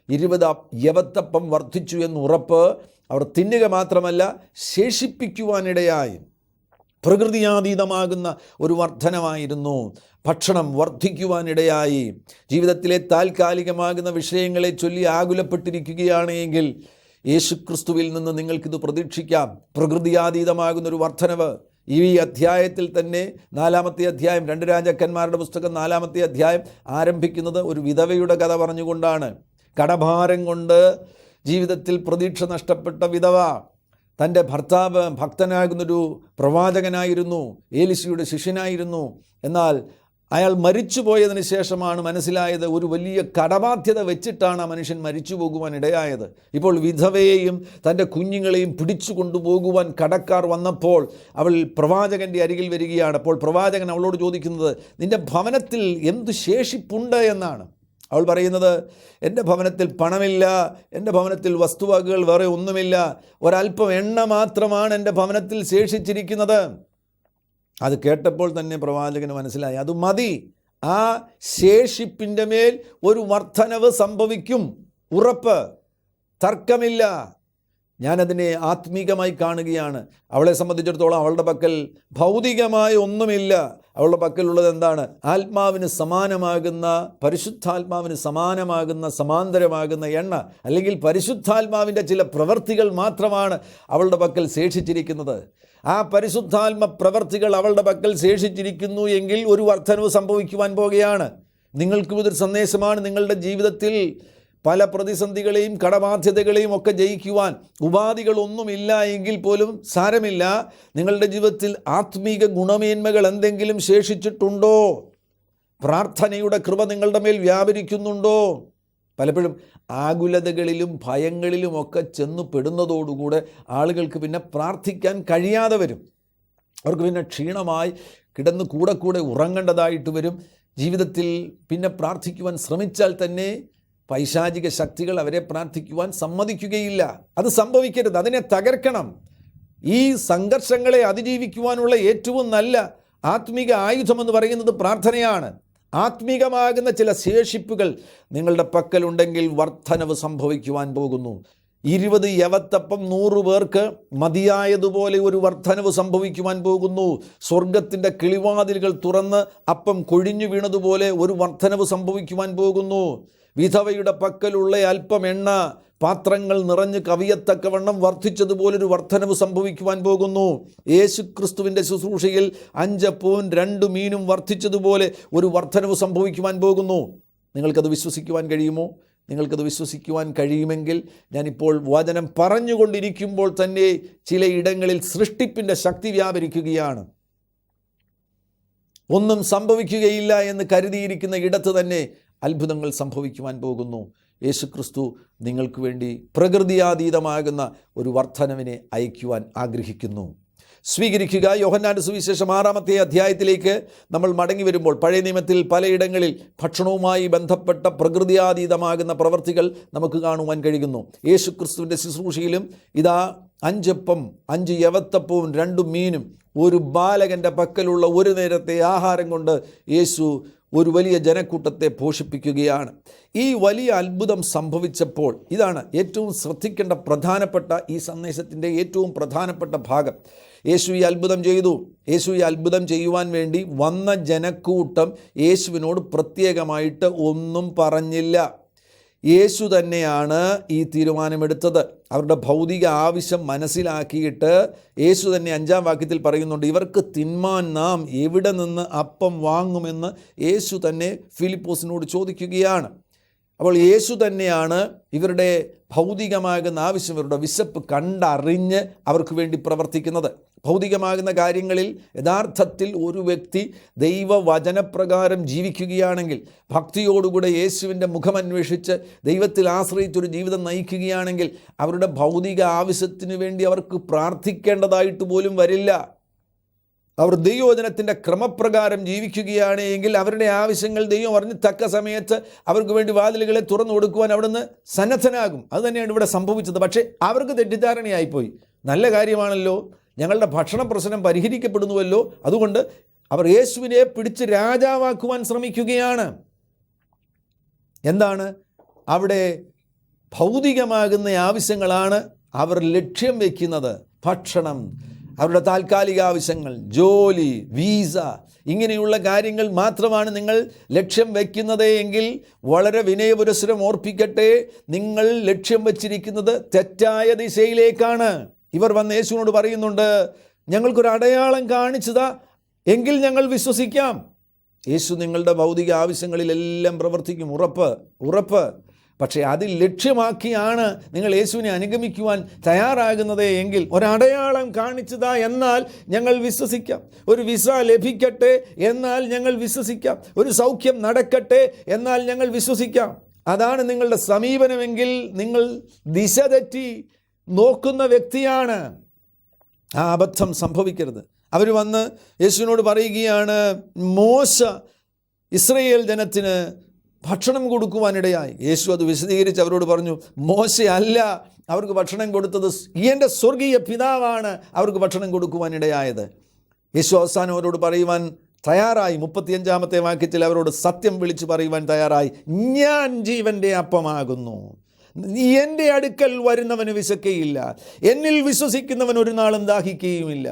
20 യവത്തപ്പം വർദ്ധിച്ചു എന്ന് ഉറപ്പ്. അവർ തിന്നുക മാത്രമല്ല, ശേഷിപ്പിക്കുവാനിടയായി. പ്രകൃതിയാതീതമാകുന്ന ഒരു വർധനമായിരുന്നു. ഭക്ഷണം വർദ്ധിക്കുവാനിടയായി. ജീവിതത്തിലെ താൽക്കാലികമാകുന്ന വിഷയങ്ങളെ ചൊല്ലി ആകുലപ്പെട്ടിരിക്കുകയാണ് എങ്കിൽ യേശുക്രിസ്തുവിൽ നിന്ന് നിങ്ങൾക്കിത് പ്രതീക്ഷിക്കാം. പ്രകൃതിയാതീതമാകുന്നൊരു വർധനവ് ഈ അധ്യായത്തിൽ തന്നെ 4-ാമത്തെ അധ്യായം, 2 രാജാക്കന്മാരുടെ പുസ്തകം 4-ാമത്തെ അധ്യായം ആരംഭിക്കുന്നത് ഒരു വിധവയുടെ കഥ പറഞ്ഞുകൊണ്ടാണ്. കടഭാരം കൊണ്ട് ജീവിതത്തിൽ പ്രതീക്ഷ നഷ്ടപ്പെട്ട വിധവ. തൻ്റെ ഭർത്താവ് ഭക്തനാകുന്നൊരു പ്രവാചകനായിരുന്നു, ഏലിശയുടെ ശിഷ്യനായിരുന്നു. എന്നാൽ അയാൾ മരിച്ചു പോയതിന് ശേഷമാണ് മനസ്സിലായത് ഒരു വലിയ കടബാധ്യത വെച്ചിട്ടാണ് ആ മനുഷ്യൻ മരിച്ചു പോകുവാൻ ഇടയായത്. ഇപ്പോൾ വിധവയെയും തൻ്റെ കുഞ്ഞുങ്ങളെയും പിടിച്ചു കൊണ്ടുപോകുവാൻ കടക്കാർ വന്നപ്പോൾ അവൾ പ്രവാചകൻ്റെ അരികിൽ വരികയാണ്. അപ്പോൾ പ്രവാചകൻ അവളോട് ചോദിക്കുന്നത്, നിൻ്റെ ഭവനത്തിൽ എന്ത് ശേഷിപ്പുണ്ട് എന്നാണ്. അവൾ പറയുന്നത്, എൻ്റെ ഭവനത്തിൽ പണമില്ല, എൻ്റെ ഭവനത്തിൽ വസ്തുവകകൾ വേറെ ഒന്നുമില്ല, ഒരല്പം എണ്ണ മാത്രമാണ് എൻ്റെ ഭവനത്തിൽ ശേഷിച്ചിരിക്കുന്നത്. അത് കേട്ടപ്പോൾ തന്നെ പ്രവാചകന് മനസ്സിലായി, അത് മതി, ആ ശേഷിപ്പിൻ്റെ മേൽ ഒരു വർധനവ് സംഭവിക്കും, ഉറപ്പ്, തർക്കമില്ല. ഞാനതിനെ ആത്മീകമായി കാണുകയാണ്. അവളെ സംബന്ധിച്ചിടത്തോളം അവളുടെ പക്കൽ ഭൗതികമായ ഒന്നുമില്ല. അവളുടെ പക്കലുള്ളത് എന്താണ്? ആത്മാവിന് സമാനമാകുന്ന, പരിശുദ്ധാത്മാവിന് സമാനമാകുന്ന, സമാന്തരമാകുന്ന എണ്ണ, അല്ലെങ്കിൽ പരിശുദ്ധാത്മാവിൻ്റെ ചില പ്രവൃത്തികൾ മാത്രമാണ് അവളുടെ പക്കൽ ശേഷിച്ചിരിക്കുന്നത്. ആ പരിശുദ്ധാത്മ പ്രവൃത്തികൾ അവളുടെ പക്കൽ ശേഷിച്ചിരിക്കുന്നു എങ്കിൽ ഒരു വർധനവ് സംഭവിക്കുവാൻ പോകുകയാണ്. നിങ്ങൾക്കും ഇതൊരു സന്ദേശമാണ്. നിങ്ങളുടെ ജീവിതത്തിൽ പല പ്രതിസന്ധികളെയും കടബാധ്യതകളെയും ഒക്കെ ജയിക്കുവാൻ ഉപാധികളൊന്നുമില്ല എങ്കിൽ പോലും സാരമില്ല. നിങ്ങളുടെ ജീവിതത്തിൽ ആത്മീക ഗുണമേന്മകൾ എന്തെങ്കിലും ശേഷിച്ചിട്ടുണ്ടോ? പ്രാർത്ഥനയുടെ കൃപ നിങ്ങളുടെ മേൽ വ്യാപരിക്കുന്നുണ്ടോ? പലപ്പോഴും ആകുലതകളിലും ഭയങ്ങളിലും ഒക്കെ ചെന്നു പെടുന്നതോടുകൂടെ ആളുകൾക്ക് പിന്നെ പ്രാർത്ഥിക്കാൻ കഴിയാതെ വരും. അവർക്ക് പിന്നെ ക്ഷീണമായി കിടന്ന് കൂടെ ഉറങ്ങേണ്ടതായിട്ട് വരും. ജീവിതത്തിൽ പിന്നെ പ്രാർത്ഥിക്കുവാൻ ശ്രമിച്ചാൽ തന്നെ പൈശാചിക ശക്തികൾ അവരെ പ്രാർത്ഥിക്കുവാൻ സമ്മതിക്കുകയില്ല. അത് സംഭവിക്കരുത്, അതിനെ തകർക്കണം. ഈ സംഘർഷങ്ങളെ അതിജീവിക്കുവാനുള്ള ഏറ്റവും നല്ല ആത്മീക ആയുധമെന്ന് പറയുന്നത് പ്രാർത്ഥനയാണ്. ആത്മീകമാകുന്ന ചില ശേഷിപ്പുകൾ നിങ്ങളുടെ പക്കലുണ്ടെങ്കിൽ വർധനവ് സംഭവിക്കുവാൻ പോകുന്നു. 20 യവത്തപ്പം 100 പേർക്ക് മതിയായതുപോലെ ഒരു വർധനവ് സംഭവിക്കുവാൻ പോകുന്നു. സ്വർഗത്തിൻ്റെ കിളിവാതിലുകൾ തുറന്ന് അപ്പം കൊഴിഞ്ഞു വീണതുപോലെ ഒരു വർധനവ് സംഭവിക്കുവാൻ പോകുന്നു. വിധവയുടെ പക്കലുള്ള അല്പം എണ്ണ പാത്രങ്ങൾ നിറഞ്ഞ് കവിയത്തക്കവണ്ണം വർദ്ധിച്ചതുപോലൊരു വർധനവ് സംഭവിക്കുവാൻ പോകുന്നു. യേശുക്രിസ്തുവിൻ്റെ ശുശ്രൂഷയിൽ 5 അപ്പവും 2 മീനും വർദ്ധിച്ചതുപോലെ ഒരു വർധനവ് സംഭവിക്കുവാൻ പോകുന്നു. നിങ്ങൾക്കത് വിശ്വസിക്കുവാൻ കഴിയുമോ? നിങ്ങൾക്കത് വിശ്വസിക്കുവാൻ കഴിയുമെങ്കിൽ ഞാനിപ്പോൾ വചനം പറഞ്ഞുകൊണ്ടിരിക്കുമ്പോൾ തന്നെ ചിലയിടങ്ങളിൽ സൃഷ്ടിപ്പിൻ്റെ ശക്തി വ്യാപരിക്കുകയാണ്. ഒന്നും സംഭവിക്കുകയില്ല എന്ന് കരുതിയിരിക്കുന്ന ഇടത്ത് തന്നെ അത്ഭുതങ്ങൾ സംഭവിക്കുവാൻ പോകുന്നു. യേശുക്രിസ്തു നിങ്ങൾക്ക് വേണ്ടി പ്രകൃതിയാതീതമാകുന്ന ഒരു വർധനവിനെ അയക്കുവാൻ ആഗ്രഹിക്കുന്നു. സ്വീകരിക്കുക. യോഹന്നാന്റെ സുവിശേഷം 6-ാമത്തെ അധ്യായത്തിലേക്ക് നമ്മൾ മടങ്ങി വരുമ്പോൾ പഴയ നിയമത്തിൽ പലയിടങ്ങളിൽ ഭക്ഷണവുമായി ബന്ധപ്പെട്ട പ്രകൃതിയാതീതമാകുന്ന പ്രവർത്തികൾ നമുക്ക് കാണുവാൻ കഴിയുന്നു. യേശുക്രിസ്തുവിൻ്റെ ശുശ്രൂഷയിലും ഇതാ 5 അപ്പം 5 യവത്തപ്പവും 2 മീനും ഒരു ബാലകൻ്റെ പക്കലുള്ള ഒരു നേരത്തെ ആഹാരം കൊണ്ട് യേശു ഒരു വലിയ ജനക്കൂട്ടത്തെ പോഷിപ്പിക്കുകയാണ്. ഈ വലിയ അത്ഭുതം സംഭവിച്ചപ്പോൾ ഇതാണ് ഏറ്റവും ശ്രദ്ധിക്കേണ്ട പ്രധാനപ്പെട്ട ഈ സന്ദേശത്തിൻ്റെ ഏറ്റവും പ്രധാനപ്പെട്ട ഭാഗം. യേശു ഈ അത്ഭുതം ചെയ്തു. യേശു ഈ അത്ഭുതം ചെയ്യുവാൻ വേണ്ടി വന്ന ജനക്കൂട്ടം യേശുവിനോട് പ്രത്യേകമായിട്ട് ഒന്നും പറഞ്ഞില്ല. യേശു തന്നെയാണ് ഈ തീരുമാനമെടുത്തത്. അവരുടെ ഭൗതിക ആവശ്യം മനസ്സിലാക്കിയിട്ട് യേശു തന്നെ 5-ാം വാക്യത്തിൽ പറയുന്നുണ്ട്, ഇവർക്ക് തിന്മാൻ നാം എവിടെ നിന്ന് അപ്പം വാങ്ങുമെന്ന് യേശു തന്നെ ഫിലിപ്പോസിനോട് ചോദിക്കുകയാണ്. അപ്പോൾ യേശു തന്നെയാണ് ഇവരുടെ ഭൗതികമാകുന്ന ആവശ്യം, ഇവരുടെ വിശപ്പ് കണ്ടറിഞ്ഞ് അവർക്ക് വേണ്ടി പ്രവർത്തിക്കുന്നത്. ഭൗതികമാകുന്ന കാര്യങ്ങളിൽ യഥാർത്ഥത്തിൽ ഒരു വ്യക്തി ദൈവവചനപ്രകാരം ജീവിക്കുകയാണെങ്കിൽ, ഭക്തിയോടുകൂടെ യേശുവിൻ്റെ മുഖമന്വേഷിച്ച് ദൈവത്തിൽ ആശ്രയിച്ചൊരു ജീവിതം നയിക്കുകയാണെങ്കിൽ അവരുടെ ഭൗതിക ആവശ്യത്തിന് വേണ്ടി അവർക്ക് പ്രാർത്ഥിക്കേണ്ടതായിട്ട് പോലും വരില്ല. അവർ ദൈവവചനത്തിൻ്റെ ക്രമപ്രകാരം ജീവിക്കുകയാണ് എങ്കിൽ അവരുടെ ആവശ്യങ്ങൾ ദൈവം അറിഞ്ഞ് തക്ക സമയത്ത് അവർക്ക് വേണ്ടി വാതിലുകളെ തുറന്നു കൊടുക്കുവാൻ അവിടുന്ന് സന്നദ്ധനാകും. അതുതന്നെയാണ് ഇവിടെ സംഭവിച്ചത്. പക്ഷേ അവർക്ക് തെറ്റിദ്ധാരണയായിപ്പോയി. നല്ല കാര്യമാണല്ലോ, ഞങ്ങളുടെ ഭക്ഷണ പ്രശ്നം പരിഹരിക്കപ്പെടുന്നുവല്ലോ, അതുകൊണ്ട് അവർ യേശുവിനെ പിടിച്ച് രാജാവാക്കുവാൻ ശ്രമിക്കുകയാണ്. എന്താണ് അവിടെ? ഭൗതികമാകുന്ന ആവശ്യങ്ങളാണ് അവർ ലക്ഷ്യം വയ്ക്കുന്നത്. ഭക്ഷണം, അവരുടെ താൽക്കാലിക ആവശ്യങ്ങൾ, ജോലി, വീസ, ഇങ്ങനെയുള്ള കാര്യങ്ങൾ മാത്രമാണ് നിങ്ങൾ ലക്ഷ്യം വയ്ക്കുന്നത് എങ്കിൽ വളരെ വിനയപുരസ്സരം ഓർപ്പിക്കട്ടെ, നിങ്ങൾ ലക്ഷ്യം വച്ചിരിക്കുന്നത് തെറ്റായ ദിശയിലേക്കാണ്. ഇവർ വന്ന് യേശുവിനോട് പറയുന്നുണ്ട്, ഞങ്ങൾക്കൊരു അടയാളം കാണിച്ചതാ എങ്കിൽ ഞങ്ങൾ വിശ്വസിക്കാം. യേശു നിങ്ങളുടെ ഭൗതിക ആവശ്യങ്ങളിലെല്ലാം പ്രവർത്തിക്കും, ഉറപ്പ്. പക്ഷേ അതിൽ ലക്ഷ്യമാക്കിയാണ് നിങ്ങൾ യേശുവിനെ അനുഗമിക്കുവാൻ തയ്യാറാകുന്നത് എങ്കിൽ ഒരടയാളം കാണിച്ചതാ എന്നാൽ ഞങ്ങൾ വിശ്വസിക്കാം. ഒരു വിസ ലഭിക്കട്ടെ എന്നാൽ ഞങ്ങൾ വിശ്വസിക്കാം. ഒരു സൗഖ്യം നടക്കട്ടെ എന്നാൽ ഞങ്ങൾ വിശ്വസിക്കാം. അതാണ് നിങ്ങളുടെ സമീപനമെങ്കിൽ നിങ്ങൾ ദിശ തെറ്റി നോക്കുന്ന വ്യക്തിയാണ്. ആ അബദ്ധം സംഭവിക്കരുത്. അവർ വന്ന് യേശുവിനോട് പറയുകയാണ്, മോശ ഇസ്രയേൽ ജനത്തിന് ഭക്ഷണം കൊടുക്കുവാനിടയായി. യേശു അത് വിശദീകരിച്ച് അവരോട് പറഞ്ഞു, മോശ അല്ല അവർക്ക് ഭക്ഷണം കൊടുത്തത്, എൻ്റെ സ്വർഗീയ പിതാവാണ് അവർക്ക് ഭക്ഷണം കൊടുക്കുവാനിടയായത്. യേശു അവസാനം അവരോട് പറയുവാൻ തയ്യാറായി. 35-ാമത്തെ വാക്യത്തിൽ അവരോട് സത്യം വിളിച്ചു പറയുവാൻ തയ്യാറായി, ഞാൻ ജീവൻ്റെ അപ്പമാകുന്നു. എൻ്റെ അടുക്കൽ വരുന്നവന് വിശക്കുകയില്ല, എന്നിൽ വിശ്വസിക്കുന്നവൻ ഒരു നാളും ദാഹിക്കുകയുമില്ല.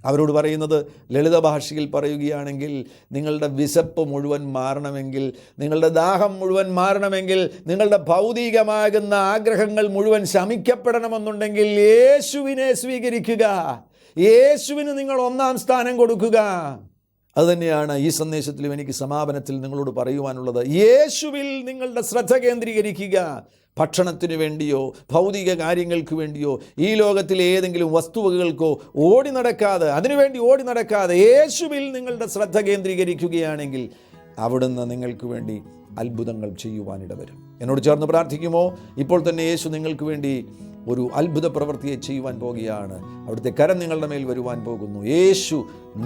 അവരോട് പറയുന്നത് ലളിത ഭാഷയിൽ പറയുകയാണെങ്കിൽ, നിങ്ങളുടെ വിശപ്പ് മുഴുവൻ മാറണമെങ്കിൽ, നിങ്ങളുടെ ദാഹം മുഴുവൻ മാറണമെങ്കിൽ, നിങ്ങളുടെ ഭൗതികമാകുന്ന ആഗ്രഹങ്ങൾ മുഴുവൻ ശമിക്കപ്പെടണമെന്നുണ്ടെങ്കിൽ യേശുവിനെ സ്വീകരിക്കുക. യേശുവിന് നിങ്ങൾ 1-ാം സ്ഥാനം കൊടുക്കുക. അതുതന്നെയാണ് ഈ സന്ദേശത്തിലും എനിക്ക് സമാപനത്തിൽ നിങ്ങളോട് പറയുവാനുള്ളത്. യേശുവിൽ നിങ്ങളുടെ ശ്രദ്ധ കേന്ദ്രീകരിക്കുക. ഭക്ഷണത്തിന് വേണ്ടിയോ ഭൗതിക കാര്യങ്ങൾക്ക് വേണ്ടിയോ ഈ ലോകത്തിലെ ഏതെങ്കിലും വസ്തുവകകൾക്കോ അതിനുവേണ്ടി ഓടി നടക്കാതെ യേശുവിൽ നിങ്ങളുടെ ശ്രദ്ധ കേന്ദ്രീകരിക്കുകയാണെങ്കിൽ അവിടുന്ന് നിങ്ങൾക്ക് വേണ്ടി അത്ഭുതങ്ങൾ ചെയ്യുവാനിടവരും. എന്നോട് ചേർന്ന് പ്രാർത്ഥിക്കുമോ? ഇപ്പോൾ തന്നെ യേശു നിങ്ങൾക്ക് വേണ്ടി ഒരു അത്ഭുത പ്രവൃത്തിയെ ചെയ്യുവാൻ പോകുകയാണ്. അവിടുത്തെ കരം നിങ്ങളുടെ മേൽ വരുവാൻ പോകുന്നു. യേശു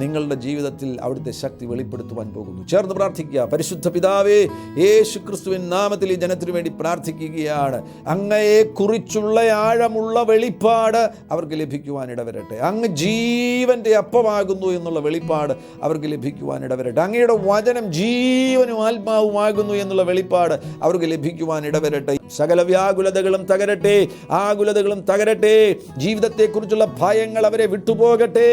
നിങ്ങളുടെ ജീവിതത്തിൽ അവിടുത്തെ ശക്തി വെളിപ്പെടുത്തുവാൻ പോകുന്നു. ചേർന്ന് പ്രാർത്ഥിക്കുക. പരിശുദ്ധ പിതാവേ, യേശു ക്രിസ്തുവിൻ നാമത്തിൽ ഈ ജനത്തിനു വേണ്ടി പ്രാർത്ഥിക്കുകയാണ്. അങ്ങയെ കുറിച്ചുള്ള ആഴമുള്ള വെളിപ്പാട് അവർക്ക് ലഭിക്കുവാൻ ഇടവരട്ടെ. അങ്ങ് ജീവൻ്റെ അപ്പമാകുന്നു എന്നുള്ള വെളിപ്പാട് അവർക്ക് ലഭിക്കുവാൻ ഇടവരട്ടെ. അങ്ങയുടെ വചനം ജീവനും ആത്മാവുമാകുന്നു എന്നുള്ള വെളിപ്പാട് അവർക്ക് ലഭിക്കുവാൻ ഇടവരട്ടെ. സകല വ്യാകുലതകളും തകരട്ടെ, ആകുലതകളും തകരട്ടെ. ജീവിതത്തെക്കുറിച്ചുള്ള ഭയങ്ങൾ അവരെ വിട്ടുപോകട്ടെ.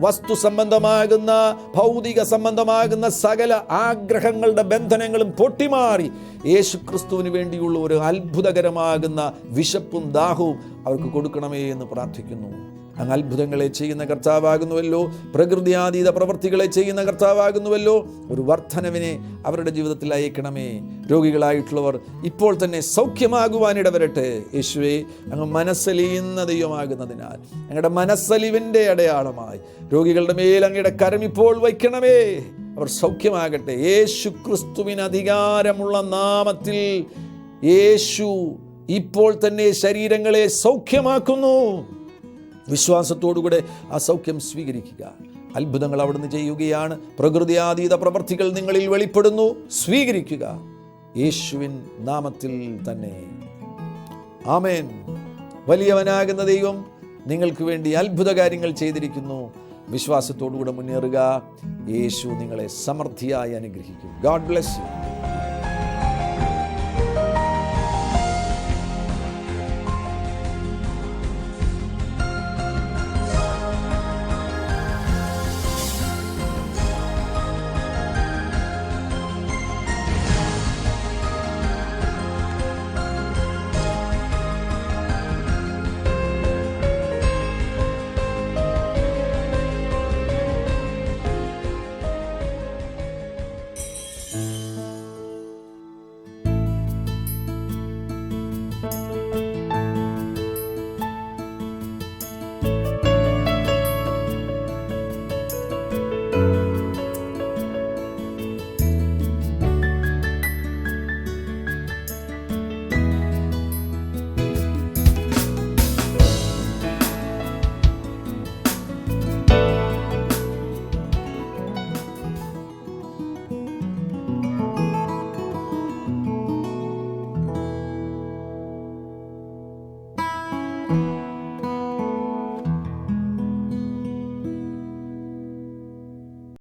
വസ്തു സംബന്ധമാകുന്ന, ഭൗതിക സംബന്ധമാകുന്ന സകല ആഗ്രഹങ്ങളുടെ ബന്ധനങ്ങളും പൊട്ടിമാറി യേശു ക്രിസ്തുവിന് വേണ്ടിയുള്ള ഒരു അത്ഭുതകരമാകുന്ന വിശപ്പും ദാഹവും അവർക്ക് കൊടുക്കണമേ എന്ന് പ്രാർത്ഥിക്കുന്നു. അങ്ങ് അത്ഭുതങ്ങളെ ചെയ്യുന്ന കർത്താവാകുന്നുവല്ലോ, പ്രകൃതിയാതീത പ്രവൃത്തികളെ ചെയ്യുന്ന കർത്താവാകുന്നുവല്ലോ. ഒരു വർധനവിനെ അവരുടെ ജീവിതത്തിൽ അയക്കണമേ. രോഗികളായിട്ടുള്ളവർ ഇപ്പോൾ തന്നെ സൗഖ്യമാകുവാനിടവരട്ടെ. യേശുവേ, അങ്ങ് മനസ്സലിയുന്ന ദൈവമാകുന്നതിനാൽ അങ്ങയുടെ മനസ്സലിവിൻ്റെ അടയാളമായി രോഗികളുടെ മേൽ അങ്ങയുടെ കരം ഇപ്പോൾ വയ്ക്കണമേ. അവർ സൗഖ്യമാകട്ടെ. യേശു ക്രിസ്തുവിന് അധികാരമുള്ള നാമത്തിൽ യേശു ഇപ്പോൾ തന്നെ ശരീരങ്ങളെ സൗഖ്യമാക്കുന്നു. വിശ്വാസത്തോടുകൂടെ ആ സൗഖ്യം സ്വീകരിക്കുക. അത്ഭുതങ്ങൾ അവിടുന്ന് ചെയ്യുകയാണ്. പ്രകൃതിയാതീത പ്രവൃത്തികൾ നിങ്ങളിൽ വെളിപ്പെടുന്നു. സ്വീകരിക്കുക യേശുവിൻ നാമത്തിൽ തന്നെ. ആമേൻ. വലിയവനാകുന്ന ദൈവം നിങ്ങൾക്ക് വേണ്ടി അത്ഭുത കാര്യങ്ങൾ ചെയ്തിരിക്കുന്നു. വിശ്വാസത്തോടുകൂടെ മുന്നേറുക. യേശു നിങ്ങളെ സമൃദ്ധിയായി അനുഗ്രഹിക്കും. God bless you.